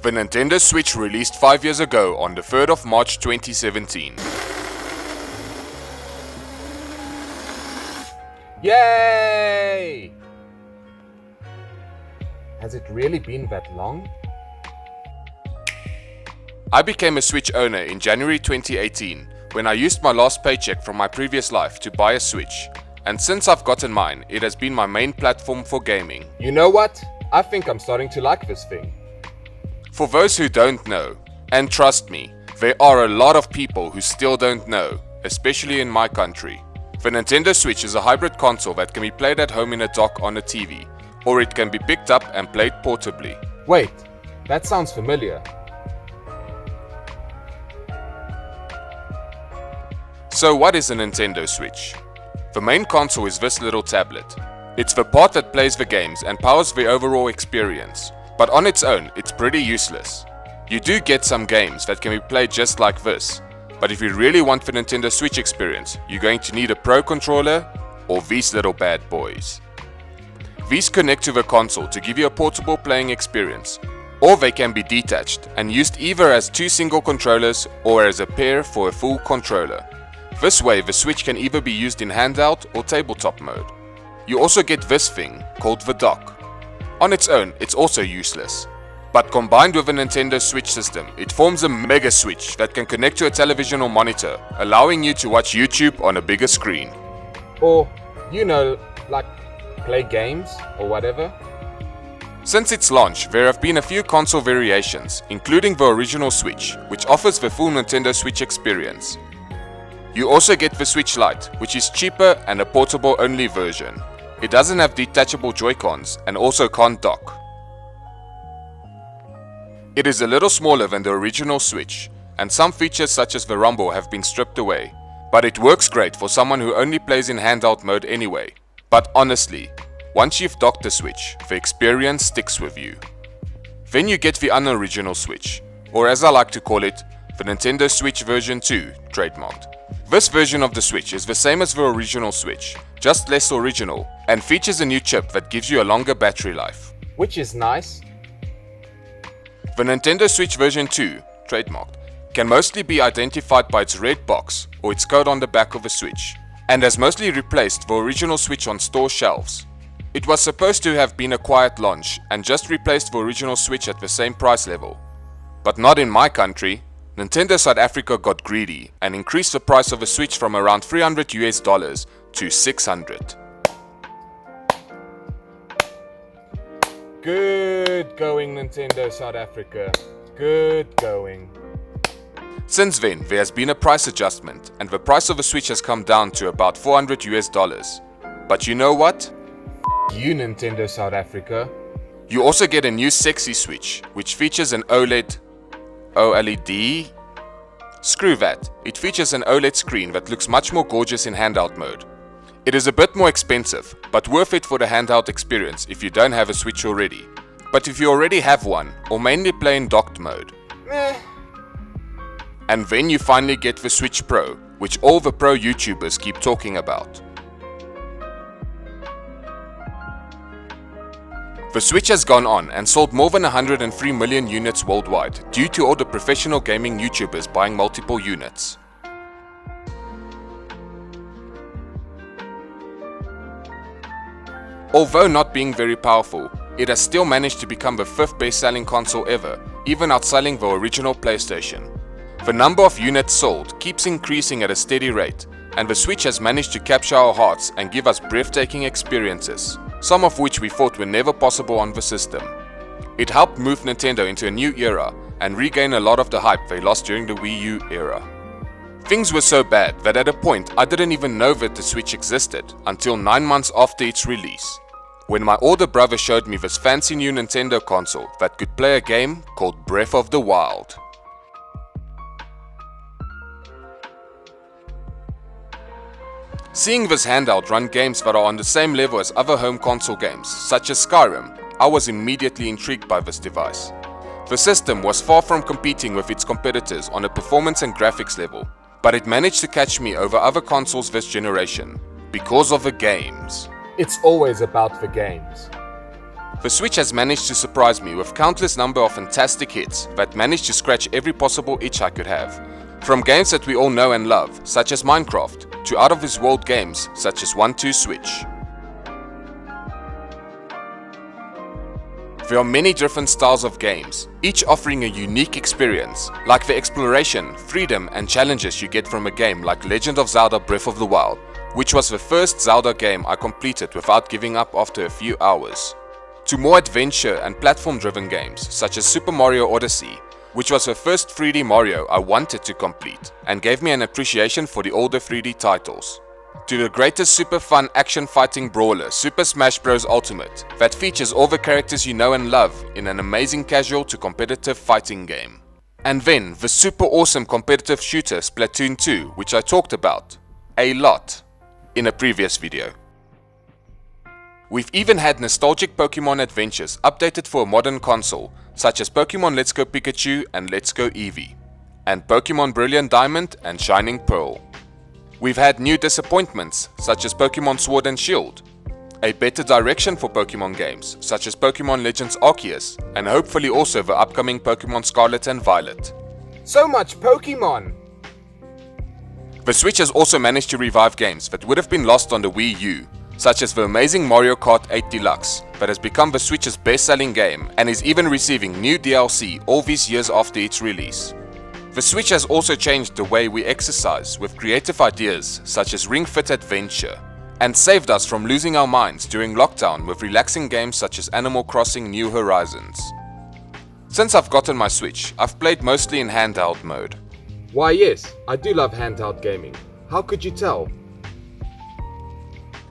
The Nintendo Switch released 5 years ago on the 3rd of March 2017. Yay! Has it really been that long? I became a Switch owner in January 2018 when I used my last paycheck from my previous life to buy a Switch, and since I've gotten mine, it has been my main platform for gaming. You know what? I think I'm starting to like this thing. For those who don't know, and trust me, there are a lot of people who still don't know, especially in my country. The Nintendo Switch is a hybrid console that can be played at home in a dock on a TV, or it can be picked up and played portably. Wait, that sounds familiar. So what is a Nintendo Switch? The main console is this little tablet. It's the part that plays the games and powers the overall experience, but on its own, it's pretty useless. You do get some games that can be played just like this, but if you really want the Nintendo Switch experience, you're going to need a Pro controller or these little bad boys. These connect to the console to give you a portable playing experience, or they can be detached and used either as two single controllers or as a pair for a full controller. This way, the Switch can either be used in handheld or tabletop mode. You also get this thing called the dock. On its own, it's also useless, but combined with a Nintendo Switch system, it forms a mega Switch that can connect to a television or monitor, allowing you to watch YouTube on a bigger screen. Or, like play games or whatever. Since its launch, there have been a few console variations, including the original Switch, which offers the full Nintendo Switch experience. You also get the Switch Lite, which is cheaper and a portable only version. It doesn't have detachable Joy-Cons and also can't dock. It is a little smaller than the original Switch, and some features such as the rumble have been stripped away, but it works great for someone who only plays in handheld mode anyway. But honestly, once you've docked the Switch, the experience sticks with you. Then you get the unoriginal Switch, or as I like to call it, the Nintendo Switch version 2, trademarked. This version of the Switch is the same as the original Switch, just less original, and features a new chip that gives you a longer battery life. Which is nice. The Nintendo Switch version 2, trademarked, can mostly be identified by its red box or its code on the back of the Switch, and has mostly replaced the original Switch on store shelves. It was supposed to have been a quiet launch and just replaced the original Switch at the same price level. But not in my country. Nintendo South Africa got greedy and increased the price of a Switch from around $300 to $600. Good going, Nintendo South Africa. Good going. Since then, there has been a price adjustment and the price of a Switch has come down to about $400. But you know what? You, Nintendo South Africa. You also get a new sexy Switch, which features an OLED. Screw that, it features an OLED screen that looks much more gorgeous in handheld mode. It is a bit more expensive, but worth it for the handheld experience if you don't have a Switch already. But if you already have one, or mainly play in docked mode. And then you finally get the Switch Pro, which all the pro YouTubers keep talking about. The Switch has gone on and sold more than 103 million units worldwide due to all the professional gaming YouTubers buying multiple units. Although not being very powerful, it has still managed to become the 5th best-selling console ever, even outselling the original PlayStation. The number of units sold keeps increasing at a steady rate, and the Switch has managed to capture our hearts and give us breathtaking experiences, some of which we thought were never possible on the system. It helped move Nintendo into a new era and regain a lot of the hype they lost during the Wii U era. Things were so bad that at a point I didn't even know that the Switch existed until 9 months after its release, when my older brother showed me this fancy new Nintendo console that could play a game called Breath of the Wild. Seeing this handheld run games that are on the same level as other home console games, such as Skyrim, I was immediately intrigued by this device. The system was far from competing with its competitors on a performance and graphics level, but it managed to catch me over other consoles this generation, because of the games. It's always about the games. The Switch has managed to surprise me with countless number of fantastic hits that managed to scratch every possible itch I could have. From games that we all know and love, such as Minecraft, to out-of-this-world games such as 1-2 Switch. There are many different styles of games, each offering a unique experience, like the exploration, freedom and challenges you get from a game like Legend of Zelda Breath of the Wild, which was the first Zelda game I completed without giving up after a few hours. To more adventure and platform-driven games such as Super Mario Odyssey, which was the first 3D Mario I wanted to complete and gave me an appreciation for the older 3D titles. To the greatest super fun action fighting brawler Super Smash Bros. Ultimate that features all the characters you know and love in an amazing casual to competitive fighting game. And then the super awesome competitive shooter Splatoon 2, which I talked about a lot in a previous video. We've even had nostalgic Pokémon adventures updated for a modern console, such as Pokémon Let's Go Pikachu and Let's Go Eevee, and Pokémon Brilliant Diamond and Shining Pearl. We've had new disappointments, such as Pokémon Sword and Shield, a better direction for Pokémon games, such as Pokémon Legends Arceus, and hopefully also the upcoming Pokémon Scarlet and Violet. So much Pokémon! The Switch has also managed to revive games that would have been lost on the Wii U, such as the amazing Mario Kart 8 Deluxe, that has become the Switch's best-selling game and is even receiving new DLC all these years after its release. The Switch has also changed the way we exercise with creative ideas such as Ring Fit Adventure, and saved us from losing our minds during lockdown with relaxing games such as Animal Crossing New Horizons. Since I've gotten my Switch, I've played mostly in handheld mode. Why yes, I do love handheld gaming. How could you tell?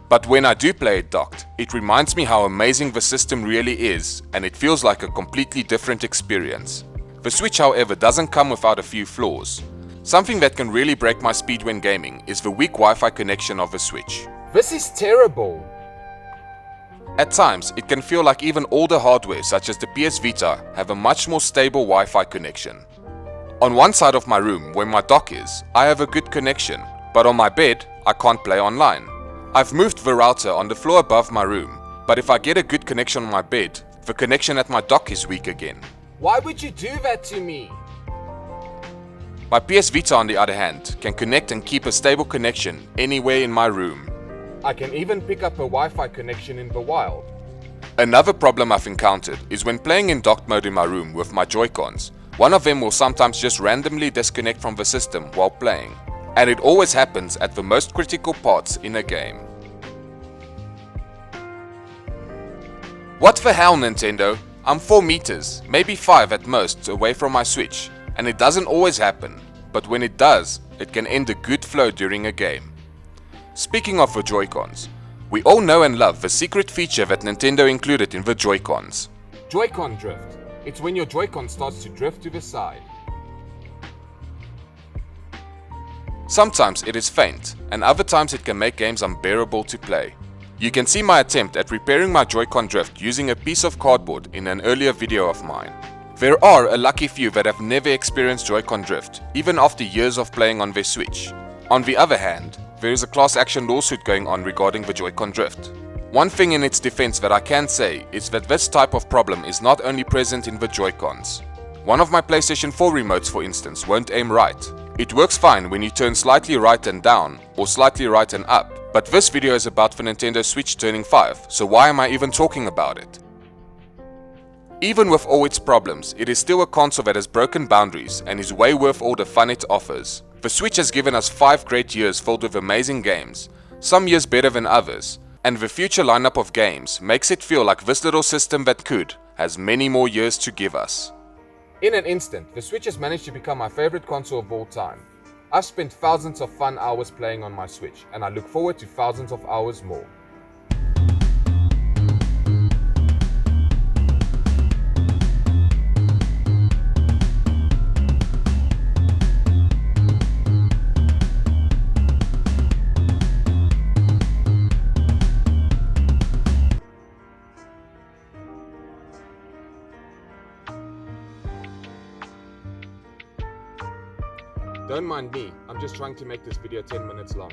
But when I do play it docked, it reminds me how amazing the system really is, and it feels like a completely different experience. The Switch, however, doesn't come without a few flaws. Something that can really break my speed when gaming is the weak Wi-Fi connection of the Switch. This is terrible! At times, it can feel like even older hardware such as the PS Vita have a much more stable Wi-Fi connection. On one side of my room, where my dock is, I have a good connection, but on my bed, I can't play online. I've moved the router on the floor above my room, but if I get a good connection on my bed, the connection at my dock is weak again. Why would you do that to me? My PS Vita, on the other hand, can connect and keep a stable connection anywhere in my room. I can even pick up a Wi-Fi connection in the wild. Another problem I've encountered is when playing in docked mode in my room with my Joy-Cons. One of them will sometimes just randomly disconnect from the system while playing, and it always happens at the most critical parts in a game. What the hell, Nintendo? I'm 4 meters, maybe 5 at most, away from my Switch, and it doesn't always happen, but when it does, it can end a good flow during a game. Speaking of the Joy-Cons, we all know and love the secret feature that Nintendo included in the Joy-Cons. Joy-Con drift. It's when your Joy-Con starts to drift to the side. Sometimes it is faint, and other times it can make games unbearable to play. You can see my attempt at repairing my Joy-Con drift using a piece of cardboard in an earlier video of mine. There are a lucky few that have never experienced Joy-Con drift, even after years of playing on their Switch. On the other hand, there is a class action lawsuit going on regarding the Joy-Con drift. One thing in its defense that I can say is that this type of problem is not only present in the Joy-Cons. One of my PlayStation 4 remotes, for instance, won't aim right. It works fine when you turn slightly right and down, or slightly right and up, but this video is about the Nintendo Switch turning 5, so why am I even talking about it? Even with all its problems, it is still a console that has broken boundaries and is way worth all the fun it offers. The Switch has given us 5 great years filled with amazing games, some years better than others, and the future lineup of games makes it feel like this little system that could has many more years to give us. In an instant, the Switch has managed to become my favorite console of all time. I've spent thousands of fun hours playing on my Switch, and I look forward to thousands of hours more. Don't mind me, I'm just trying to make this video 10 minutes long.